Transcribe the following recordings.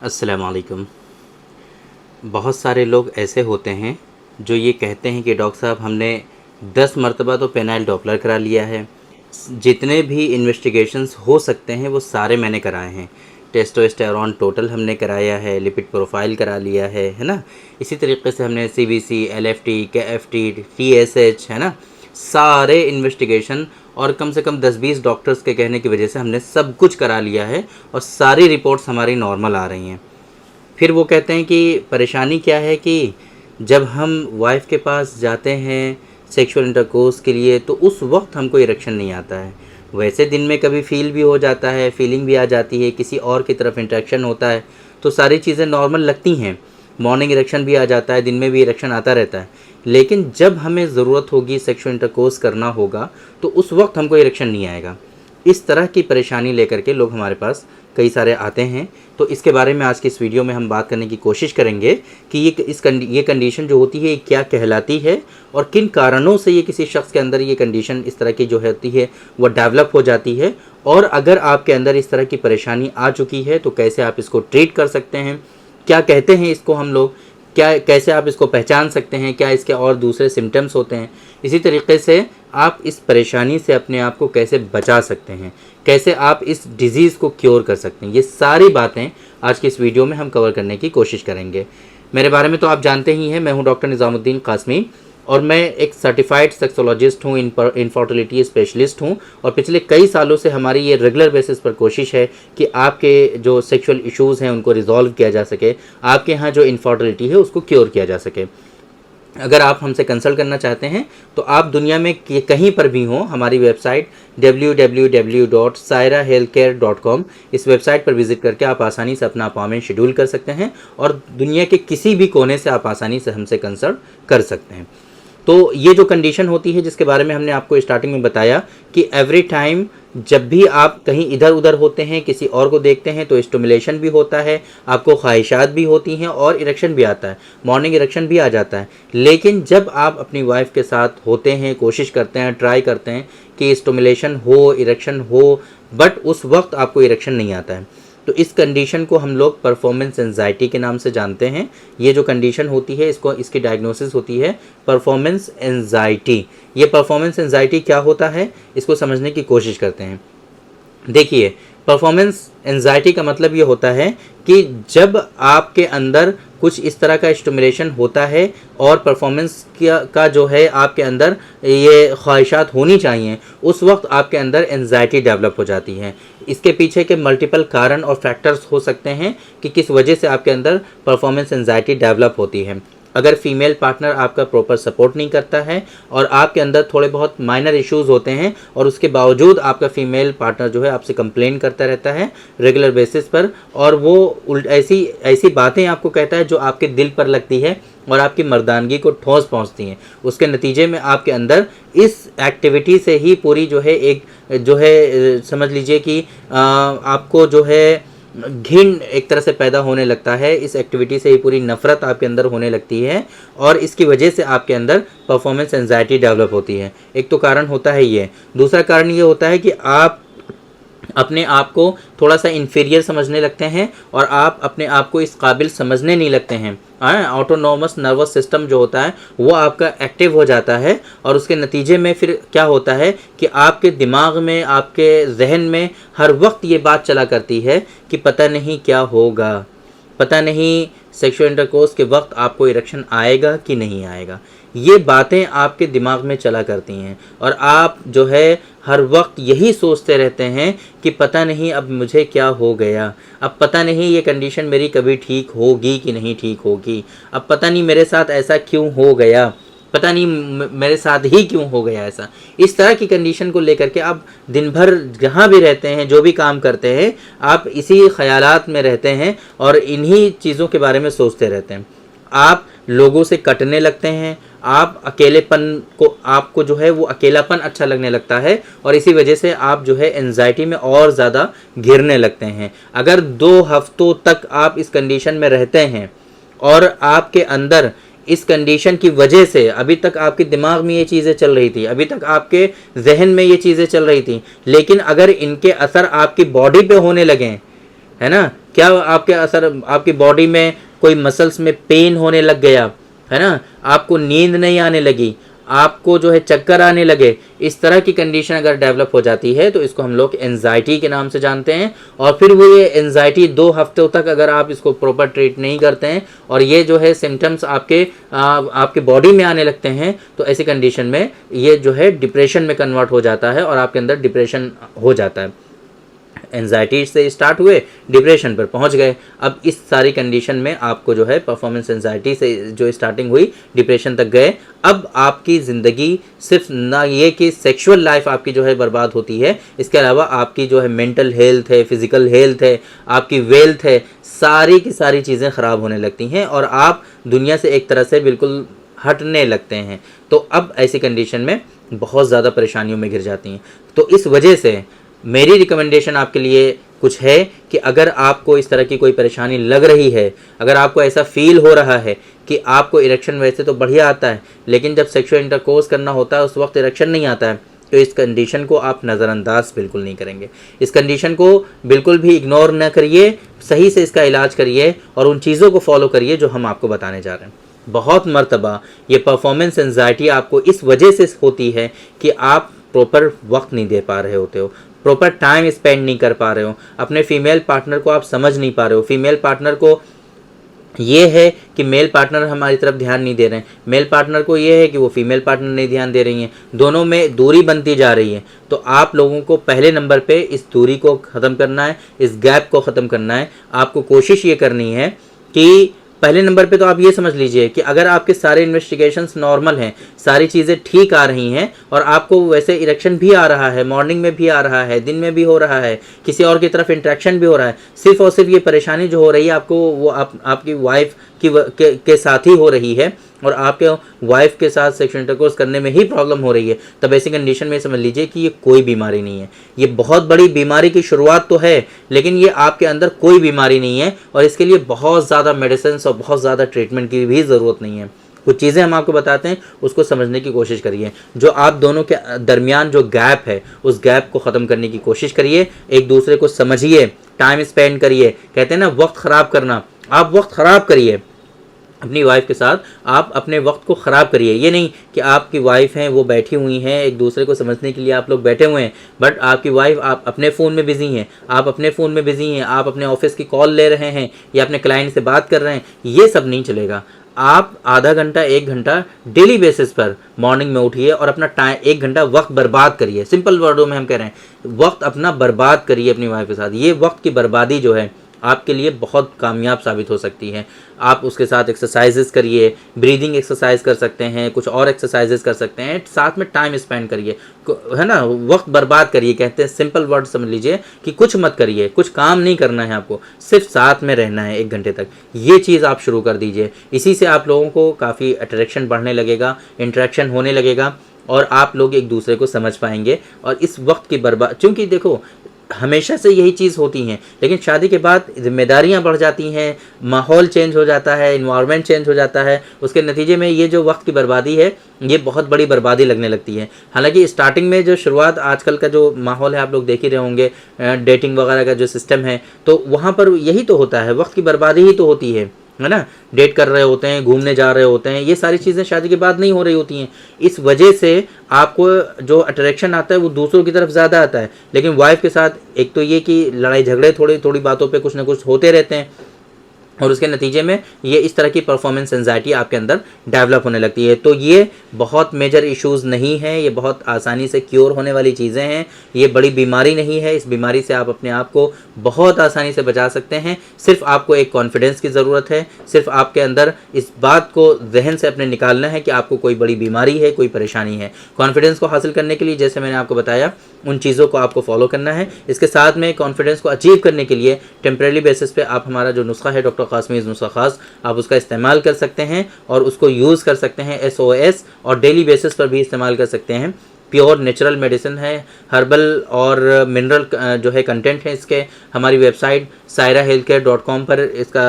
अस्सलाम वालेकुम। बहुत सारे लोग ऐसे होते हैं जो ये कहते हैं कि डॉक्टर साहब हमने 10 मरतबा तो पेनाइल डॉपलर करा लिया है, जितने भी इन्वेस्टिगेशंस हो सकते हैं वो सारे मैंने कराए हैं। टेस्टोस्टेरोन टोटल हमने कराया है, लिपिड प्रोफाइल करा लिया है ना। इसी तरीके से हमने सीबीसी, एलएफटी, केएफटी, टीएसएच, है ना, सारे इन्वेस्टिगेशन और कम से कम 10-20 डॉक्टर्स के कहने की वजह से हमने सब कुछ करा लिया है और सारी रिपोर्ट्स हमारी नॉर्मल आ रही हैं। फिर वो कहते हैं कि परेशानी क्या है कि जब हम वाइफ के पास जाते हैं सेक्सुअल इंटरकोर्स के लिए तो उस वक्त हमको इरेक्शन नहीं आता है। वैसे दिन में कभी फील भी हो जाता है, फीलिंग भी आ जाती है, किसी और की तरफ इंटरेक्शन होता है तो सारी चीज़ें नॉर्मल लगती हैं। मॉर्निंग इरेक्शन भी आ जाता है, दिन में भी इरेक्शन आता रहता है। लेकिन जब हमें ज़रूरत होगी, सेक्सुअल इंटरकोर्स करना होगा तो उस वक्त हमको इरेक्शन नहीं आएगा। इस तरह की परेशानी लेकर के लोग हमारे पास कई सारे आते हैं। तो इसके बारे में आज की इस वीडियो में हम बात करने की कोशिश करेंगे कि ये कंडीशन जो होती है क्या कहलाती है और किन कारणों से ये किसी शख्स के अंदर ये कंडीशन इस तरह की जो होती है वो डेवलप हो जाती है, और अगर आपके अंदर इस तरह की परेशानी आ चुकी है तो कैसे आप इसको ट्रीट कर सकते हैं, क्या कहते हैं इसको हम लोग, क्या कैसे आप इसको पहचान सकते हैं, क्या इसके और दूसरे सिम्टम्स होते हैं। इसी तरीके से आप इस परेशानी से अपने आप को कैसे बचा सकते हैं, कैसे आप इस डिज़ीज़ को क्योर कर सकते हैं, ये सारी बातें आज की इस वीडियो में हम कवर करने की कोशिश करेंगे। मेरे बारे में तो आप जानते ही हैं, मैं हूं डॉक्टर निज़ामुद्दीन कासमी और मैं एक सर्टिफाइड सेक्सोलॉजिस्ट हूँ, इनफर्टिलिटी स्पेशलिस्ट हूँ। और पिछले कई सालों से हमारी ये रेगुलर बेसिस पर कोशिश है कि आपके जो सेक्सुअल इश्यूज़ हैं उनको रिजॉल्व किया जा सके, आपके यहाँ जो इनफर्टिलिटी है उसको क्योर किया जा सके। अगर आप हमसे कंसल्ट करना चाहते हैं तो आप दुनिया में कहीं पर भी हों, हमारी वेबसाइट www.sairahealthcare.com, इस वेबसाइट पर विज़िट करके आप आसानी से अपना अपॉइंटमेंट शेड्यूल कर सकते हैं और दुनिया के किसी भी कोने से आप आसानी से हमसे कंसल्ट कर सकते हैं। तो ये जो कंडीशन होती है जिसके बारे में हमने आपको स्टार्टिंग में बताया कि एवरी टाइम जब भी आप कहीं इधर उधर होते हैं, किसी और को देखते हैं तो स्टिमुलेशन भी होता है, आपको ख्वाहिशात भी होती हैं और इरेक्शन भी आता है, मॉर्निंग इरेक्शन भी आ जाता है। लेकिन जब आप अपनी वाइफ के साथ होते हैं, कोशिश करते हैं, ट्राई करते हैं कि स्टिमुलेशन हो, इरेक्शन हो, बट उस वक्त आपको इरेक्शन नहीं आता है, तो इस कंडीशन को हम लोग परफॉर्मेंस एंजाइटी के नाम से जानते हैं। ये जो कंडीशन होती है इसकी डायग्नोसिस होती है परफॉर्मेंस एंजाइटी। ये परफॉर्मेंस एंजाइटी क्या होता है इसको समझने की कोशिश करते हैं। देखिए, परफॉर्मेंस एंजाइटी का मतलब ये होता है कि जब आपके अंदर कुछ इस तरह का स्टिमुलेशन होता है और परफॉर्मेंस का जो है आपके अंदर ये ख्वाहिशात होनी चाहिए, उस वक्त आपके अंदर एंजाइटी डेवलप हो जाती है। इसके पीछे के मल्टीपल कारण और फैक्टर्स हो सकते हैं कि किस वजह से आपके अंदर परफॉर्मेंस एंजाइटी डेवलप होती है। अगर फीमेल पार्टनर आपका प्रॉपर सपोर्ट नहीं करता है और आपके अंदर थोड़े बहुत माइनर इश्यूज़ होते हैं और उसके बावजूद आपका फीमेल पार्टनर जो है आपसे कंप्लेन करता रहता है रेगुलर बेसिस पर, और वो ऐसी बातें आपको कहता है जो आपके दिल पर लगती है और आपकी मर्दानगी को ठोस पहुंचती हैं, उसके नतीजे में आपके अंदर इस एक्टिविटी से ही पूरी जो है एक जो है समझ लीजिए कि आपको जो है घिन एक तरह से पैदा होने लगता है। इस एक्टिविटी से ही पूरी नफ़रत आपके अंदर होने लगती है और इसकी वजह से आपके अंदर परफॉर्मेंस एंजाइटी डेवलप होती है। एक तो कारण होता है ये। दूसरा कारण ये होता है कि आप अपने आप को थोड़ा सा इन्फीरियर समझने लगते हैं और आप अपने आप को इस काबिल समझने नहीं लगते हैं। ऑटोनोमस नर्वस सिस्टम जो होता है वो आपका एक्टिव हो जाता है और उसके नतीजे में फिर क्या होता है कि आपके दिमाग में, आपके जहन में हर वक्त ये बात चला करती है कि पता नहीं क्या होगा, पता नहीं सेक्सुअल इंटरकोर्स के वक्त आपको इरेक्शन आएगा कि नहीं आएगा। ये बातें आपके दिमाग में चला करती हैं और आप जो है हर वक्त यही सोचते रहते हैं कि पता नहीं अब मुझे क्या हो गया, अब पता नहीं ये कंडीशन मेरी कभी ठीक होगी कि नहीं ठीक होगी, अब पता नहीं मेरे साथ ऐसा क्यों हो गया, पता नहीं मेरे साथ ही क्यों हो गया ऐसा। इस तरह की कंडीशन को लेकर के आप दिन भर जहाँ भी रहते हैं, जो भी काम करते हैं, आप इसी ख्यालात में रहते हैं और इन्हीं चीज़ों के बारे में सोचते रहते हैं। आप लोगों से कटने लगते हैं, आप अकेलेपन को, आपको जो है वो अकेलापन अच्छा लगने लगता है और इसी वजह से आप जो है एंजाइटी में और ज़्यादा घिरने लगते हैं। अगर 2 हफ्तों तक आप इस कंडीशन में रहते हैं और आपके अंदर इस कंडीशन की वजह से अभी तक आपके दिमाग में ये चीज़ें चल रही थी, अभी तक आपके जहन में ये चीज़ें चल रही थी, लेकिन अगर इनके असर आपकी बॉडी पे होने लगे, है ना, क्या आपके असर, आपकी बॉडी में कोई मसल्स में पेन होने लग गया है ना, आपको नींद नहीं आने लगी, आपको जो है चक्कर आने लगे, इस तरह की कंडीशन अगर डेवलप हो जाती है तो इसको हम लोग एंजाइटी के नाम से जानते हैं। और फिर वो ये एंजाइटी 2 हफ्तों तक अगर आप इसको प्रॉपर ट्रीट नहीं करते हैं और ये जो है सिम्टम्स आपके बॉडी में आने लगते हैं, तो ऐसी कंडीशन में ये जो है डिप्रेशन में कन्वर्ट हो जाता है और आपके अंदर डिप्रेशन हो जाता है। एंजाइटी से स्टार्ट हुए, डिप्रेशन पर पहुंच गए। अब इस सारी कंडीशन में आपको जो है परफॉर्मेंस एंजाइटी से जो स्टार्टिंग हुई, डिप्रेशन तक गए। अब आपकी ज़िंदगी सिर्फ ना ये कि सेक्सुअल लाइफ आपकी जो है बर्बाद होती है, इसके अलावा आपकी जो है मेंटल हेल्थ है, फिजिकल हेल्थ है, आपकी वेल्थ है, सारी की सारी चीज़ें ख़राब होने लगती हैं और आप दुनिया से एक तरह से बिल्कुल हटने लगते हैं। तो अब ऐसी कंडीशन में बहुत ज़्यादा परेशानियों में घिर जाती हैं। तो इस वजह से मेरी रिकमेंडेशन आपके लिए कुछ है कि अगर आपको इस तरह की कोई परेशानी लग रही है, अगर आपको ऐसा फील हो रहा है कि आपको इरेक्शन वैसे तो बढ़िया आता है लेकिन जब सेक्सुअल इंटरकोर्स करना होता है उस वक्त इरेक्शन नहीं आता है, तो इस कंडीशन को आप नज़रअंदाज बिल्कुल नहीं करेंगे। इस कंडीशन को बिल्कुल भी इग्नोर न करिए, सही से इसका इलाज करिए और उन चीज़ों को फॉलो करिए जो हम आपको बताने जा रहे हैं। बहुत मर्तबा ये परफॉर्मेंस एंजाइटी आपको इस वजह से होती है कि आप प्रॉपर वक्त नहीं दे पा रहे होते हो, प्रॉपर टाइम स्पेंड नहीं कर पा रहे हो, अपने फीमेल पार्टनर को आप समझ नहीं पा रहे हो। फीमेल पार्टनर को ये है कि मेल पार्टनर हमारी तरफ ध्यान नहीं दे रहे हैं, मेल पार्टनर को ये है कि वो फीमेल पार्टनर नहीं ध्यान दे रही हैं, दोनों में दूरी बनती जा रही है। तो आप लोगों को पहले नंबर पे इस दूरी को ख़त्म करना है, इस गैप को ख़त्म करना है। आपको कोशिश ये करनी है कि पहले नंबर पे तो आप ये समझ लीजिए कि अगर आपके सारे इन्वेस्टिगेशंस नॉर्मल हैं, सारी चीज़ें ठीक आ रही हैं और आपको वैसे इरेक्शन भी आ रहा है, मॉर्निंग में भी आ रहा है, दिन में भी हो रहा है, किसी और की तरफ इंट्रैक्शन भी हो रहा है, सिर्फ और सिर्फ ये परेशानी जो हो रही है आपको वो आपकी वाइफ के साथ ही हो रही है और आपके वाइफ के साथ सेक्सुअल इंटरकोर्स करने में ही प्रॉब्लम हो रही है, तब ऐसी कंडीशन में समझ लीजिए कि ये कोई बीमारी नहीं है। ये बहुत बड़ी बीमारी की शुरुआत तो है लेकिन ये आपके अंदर कोई बीमारी नहीं है और इसके लिए बहुत ज़्यादा मेडिसिन और बहुत ज़्यादा ट्रीटमेंट की भी ज़रूरत नहीं है। कुछ चीज़ें हम आपको बताते हैं, उसको समझने की कोशिश करिए। जो आप दोनों के दरमियान जो गैप है उस गैप को ख़त्म करने की कोशिश करिए, एक दूसरे को समझिए, टाइम स्पेंड करिए। कहते हैं ना वक्त ख़राब करना, आप वक्त ख़राब करिए अपनी वाइफ के साथ, आप अपने वक्त को ख़राब करिए। ये नहीं कि आपकी वाइफ हैं वो बैठी हुई हैं, एक दूसरे को समझने के लिए आप लोग बैठे हुए हैं, बट आपकी वाइफ आप अपने फ़ोन में बिज़ी हैं, आप अपने फ़ोन में बिज़ी हैं, आप अपने ऑफिस की कॉल ले रहे हैं या अपने क्लाइंट से बात कर रहे हैं, ये सब नहीं चलेगा। आप आधा घंटा 1 घंटा डेली बेसिस पर मॉर्निंग में उठिए और अपना टाइम 1 घंटा वक्त बर्बाद करिए। सिंपल वर्डों में हम कह रहे हैं वक्त अपना बर्बाद करिए अपनी वाइफ के साथ। ये वक्त की बर्बादी जो है आपके लिए बहुत कामयाब साबित हो सकती है। आप उसके साथ एक्सरसाइजेस करिए, ब्रीदिंग एक्सरसाइज कर सकते हैं, कुछ और एक्सरसाइजेस कर सकते हैं, साथ में टाइम स्पेंड करिए, है ना, वक्त बर्बाद करिए। कहते हैं सिंपल वर्ड समझ लीजिए कि कुछ मत करिए, कुछ काम नहीं करना है आपको, सिर्फ साथ में रहना है 1 घंटे तक। ये चीज़ आप शुरू कर दीजिए, इसी से आप लोगों को काफ़ी अट्रैक्शन बढ़ने लगेगा, इंटरेक्शन होने लगेगा और आप लोग एक दूसरे को समझ पाएंगे। और इस वक्त की बर्बाद, चूँकि देखो हमेशा से यही चीज़ होती हैं, लेकिन शादी के बाद जिम्मेदारियां बढ़ जाती हैं, माहौल चेंज हो जाता है, इन्वायरमेंट चेंज हो जाता है, उसके नतीजे में ये जो वक्त की बर्बादी है ये बहुत बड़ी बर्बादी लगने लगती है। हालांकि स्टार्टिंग में जो शुरुआत, आजकल का जो माहौल है आप लोग देख ही रहे होंगे, डेटिंग वगैरह का जो सिस्टम है, तो वहाँ पर यही तो होता है, वक्त की बर्बादी ही तो होती है ना। डेट कर रहे होते हैं, घूमने जा रहे होते हैं, ये सारी चीज़ें शादी के बाद नहीं हो रही होती हैं। इस वजह से आपको जो अट्रैक्शन आता है वो दूसरों की तरफ ज़्यादा आता है। लेकिन वाइफ के साथ एक तो ये कि लड़ाई झगड़े थोड़ी थोड़ी बातों पे कुछ ना कुछ होते रहते हैं और उसके नतीजे में ये इस तरह की परफॉर्मेंस एंजाइटी आपके अंदर डेवलप होने लगती है। तो ये बहुत मेजर इश्यूज़ नहीं हैं, ये बहुत आसानी से क्योर होने वाली चीज़ें हैं, ये बड़ी बीमारी नहीं है। इस बीमारी से आप अपने आप को बहुत आसानी से बचा सकते हैं। सिर्फ आपको एक कॉन्फिडेंस की ज़रूरत है, सिर्फ आपके अंदर इस बात को जहन से अपने निकालना है कि आपको कोई बड़ी बीमारी है, कोई परेशानी है। कॉन्फिडेंस को हासिल करने के लिए जैसे मैंने आपको बताया उन चीज़ों को आपको फॉलो करना है। इसके साथ में कॉन्फिडेंस को अचीव करने के लिए टेम्परेरी बेसिस पे आप हमारा जो नुस्खा है डॉक्टर कासमीज़ नुस्खा ख़ास, आप उसका इस्तेमाल कर सकते हैं और उसको यूज़ कर सकते हैं SOS, और डेली बेसिस पर भी इस्तेमाल कर सकते हैं। प्योर नेचुरल मेडिसिन है, हर्बल और मिनरल जो है कंटेंट है इसके। हमारी वेबसाइट sairahealthcare.com पर इसका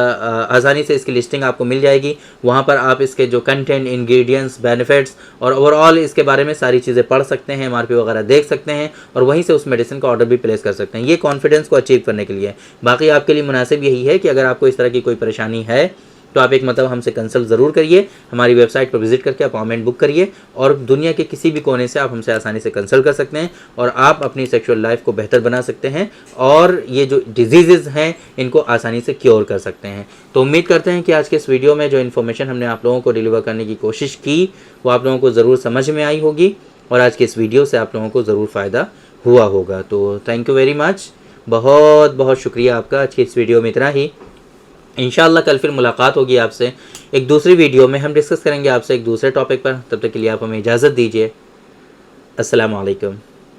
आसानी से इसकी लिस्टिंग आपको मिल जाएगी। वहाँ पर आप इसके जो कंटेंट, इंग्रेडिएंट्स, बेनिफिट्स और ओवरऑल इसके बारे में सारी चीज़ें पढ़ सकते हैं, MRP वगैरह देख सकते हैं और वहीं से उस मेडिसिन का ऑर्डर भी प्लेस कर सकते हैं। ये कॉन्फिडेंस को अचीव करने के लिए। बाकी आपके लिए मुनासिब यही है कि अगर आपको इस तरह की कोई परेशानी है तो आप एक मतलब हमसे कंसल्ट ज़रूर करिए। हमारी वेबसाइट पर विजिट करके अपॉइंटमेंट बुक करिए और दुनिया के किसी भी कोने से आप हमसे आसानी से कंसल्ट कर सकते हैं और आप अपनी सेक्सुअल लाइफ को बेहतर बना सकते हैं और ये जो डिजीज़ हैं इनको आसानी से क्योर कर सकते हैं। तो उम्मीद करते हैं कि आज के इस वीडियो में जो इन्फॉर्मेशन हमने आप लोगों को डिलीवर करने की कोशिश की वो आप लोगों को ज़रूर समझ में आई होगी और आज के इस वीडियो से आप लोगों को ज़रूर फ़ायदा हुआ होगा। तो थैंक यू वेरी मच, बहुत बहुत शुक्रिया आपका। आज की इस वीडियो में इतना ही। इंशाअल्लाह कल फिर मुलाकात होगी आपसे एक दूसरी वीडियो में। हम डिस्कस करेंगे आपसे एक दूसरे टॉपिक पर। तब तक के लिए आप हमें इजाज़त दीजिए। अस्सलाम वालेकुम।